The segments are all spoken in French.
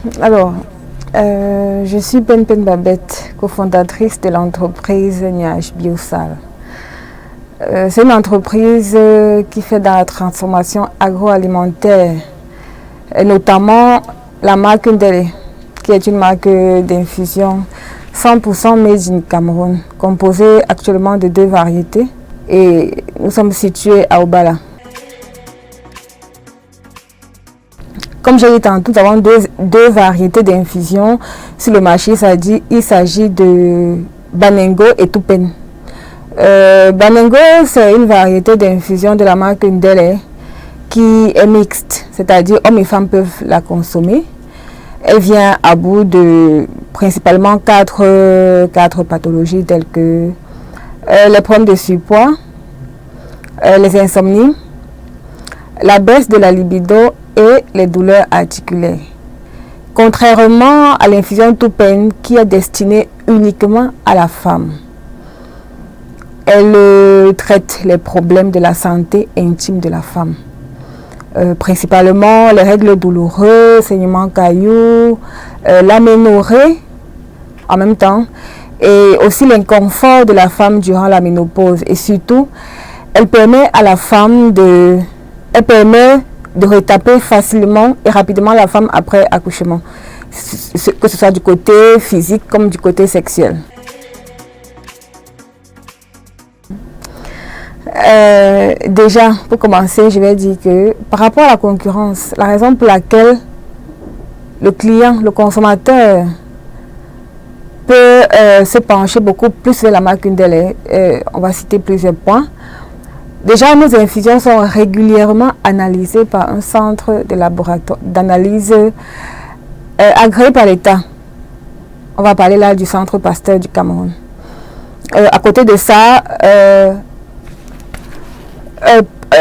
Alors, je suis Pen Babette, cofondatrice de l'entreprise Niage Biosal. C'est une entreprise qui fait dans la transformation agroalimentaire, et notamment la marque Ndele, qui est une marque d'infusion 100% made in Cameroun, composée actuellement de 2 variétés, et nous sommes situés à Obala. Comme j'ai dit tantôt, nous avons deux variétés d'infusion sur le marché. Il s'agit de Banengo et Tupen. Banengo, c'est une variété d'infusion de la marque Ndele qui est mixte, c'est-à-dire hommes et femmes peuvent la consommer. Elle vient à bout de principalement 4 pathologies telles que les problèmes de surpoids, les insomnies, la baisse de la libido et les douleurs articulaires. Contrairement à l'infusion Tupen qui est destinée uniquement à la femme. Elle traite les problèmes de la santé intime de la femme. Principalement les règles douloureuses, saignements cailloux, l'aménorrhée en même temps, et aussi l'inconfort de la femme durant la ménopause. Et surtout, elle permet à la femme de retaper facilement et rapidement la femme après accouchement, que ce soit du côté physique comme du côté sexuel. Déjà, pour commencer, je vais dire que par rapport à la concurrence, la raison pour laquelle le client, le consommateur peut se pencher beaucoup plus vers la marque Ndele, on va citer plusieurs points. Déjà, nos infusions sont régulièrement analysées par un centre de laboratoire d'analyse agréé par l'État. On va parler là du Centre Pasteur du Cameroun. À côté de ça,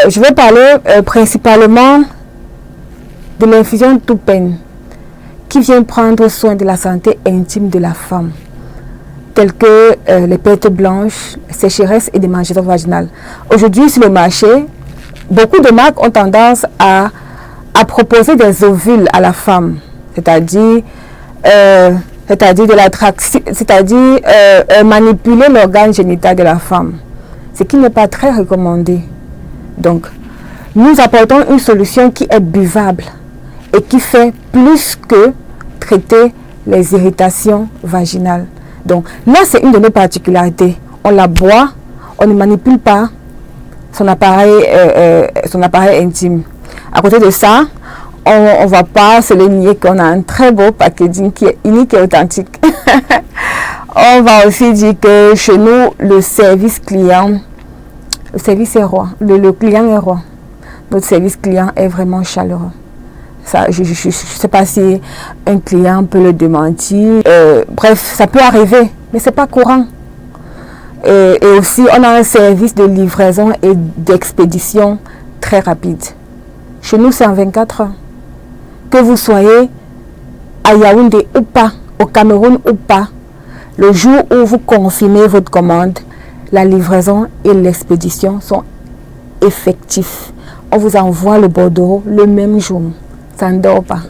je vais parler principalement de l'infusion Tupen qui vient prendre soin de la santé intime de la femme, telles que les pertes blanches, sécheresse et des mangeaisons vaginales. Aujourd'hui, sur le marché, beaucoup de marques ont tendance à proposer des ovules à la femme, c'est-à-dire de l'attraction, c'est-à-dire manipuler l'organe génital de la femme, ce qui n'est pas très recommandé. Donc, nous apportons une solution qui est buvable et qui fait plus que traiter les irritations vaginales. Donc là, c'est une de nos particularités. On la boit, on ne manipule pas son appareil intime. À côté de ça, on ne va pas se le nier qu'on a un très beau packaging qui est unique et authentique. On va aussi dire que chez nous, le service client, le service est roi, le client est roi. Notre service client est vraiment chaleureux. Ça, je ne sais pas si un client peut le démentir. Bref, ça peut arriver, mais ce n'est pas courant. Et aussi, on a un service de livraison et d'expédition très rapide. Chez nous, c'est en 24 heures. Que vous soyez à Yaoundé ou pas, au Cameroun ou pas, le jour où vous confirmez votre commande, la livraison et l'expédition sont effectifs. On vous envoie le bordereau le même jour. Ça ne dort pas.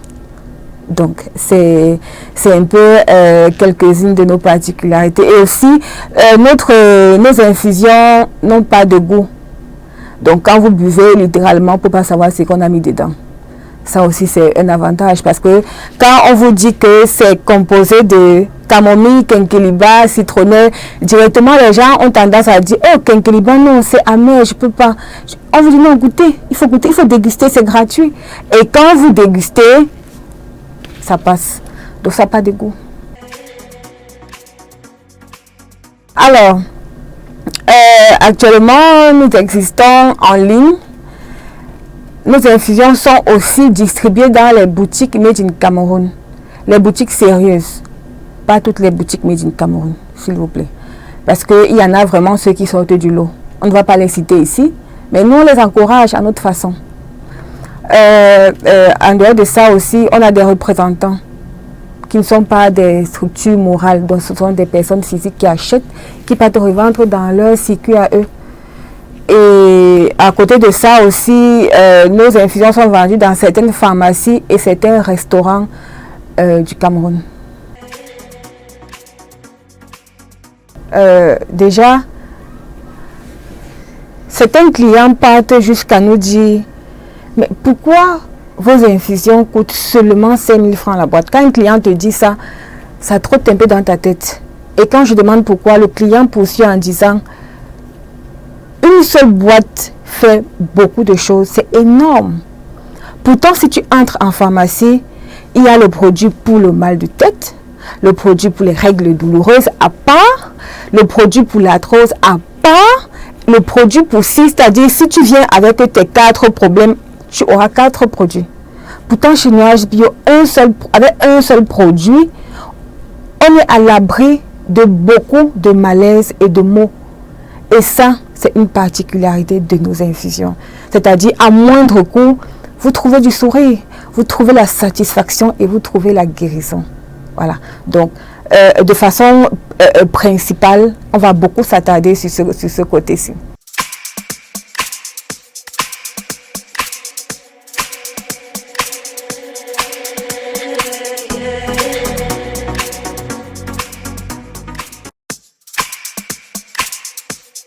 Donc, c'est un peu quelques-unes de nos particularités. Et aussi, nos infusions n'ont pas de goût. Donc, quand vous buvez, littéralement, on ne peut pas savoir ce qu'on a mis dedans. Ça aussi, c'est un avantage parce que quand on vous dit que c'est composé de camomille, quinquilibre, citronnelle, directement les gens ont tendance à dire « Oh, quinquilibre, non, c'est amer, je ne peux pas. » On vous dit « Non, goûtez, il faut déguster, c'est gratuit. » Et quand vous dégustez, ça passe. Donc, ça n'a pas de goût. Alors, actuellement, nous existons en ligne. Nos infusions sont aussi distribuées dans les boutiques Made in Cameroun. Les boutiques sérieuses. Pas toutes les boutiques Made in Cameroun, s'il vous plaît. Parce qu'il y en a vraiment ceux qui sortent du lot. On ne va pas les citer ici, mais nous, on les encourage à notre façon. En dehors de ça aussi, on a des représentants qui ne sont pas des structures morales. Donc, ce sont des personnes physiques qui achètent, qui partent revendre dans leur circuit à eux. Et à côté de ça aussi, nos infusions sont vendues dans certaines pharmacies et certains restaurants du Cameroun. Déjà, certains clients partent jusqu'à nous dire, mais pourquoi vos infusions coûtent seulement 5 000 francs la boîte? Quand un client te dit ça, ça trotte un peu dans ta tête. Et quand je demande pourquoi, le client poursuit en disant, une seule boîte fait beaucoup de choses, c'est énorme. Pourtant, si tu entres en pharmacie, il y a le produit pour le mal de tête, le produit pour les règles douloureuses à part, le produit pour l'arthrose à part, le produit pour ci, c'est-à-dire si tu viens avec tes 4 problèmes, tu auras 4 produits. Pourtant, chez Nuage Bio, avec un seul produit, on est à l'abri de beaucoup de malaises et de maux. Et ça, c'est une particularité de nos infusions. C'est-à-dire, à moindre coût, vous trouvez du sourire, vous trouvez la satisfaction et vous trouvez la guérison. Voilà. Donc, de façon principale, on va beaucoup s'attarder sur ce côté-ci.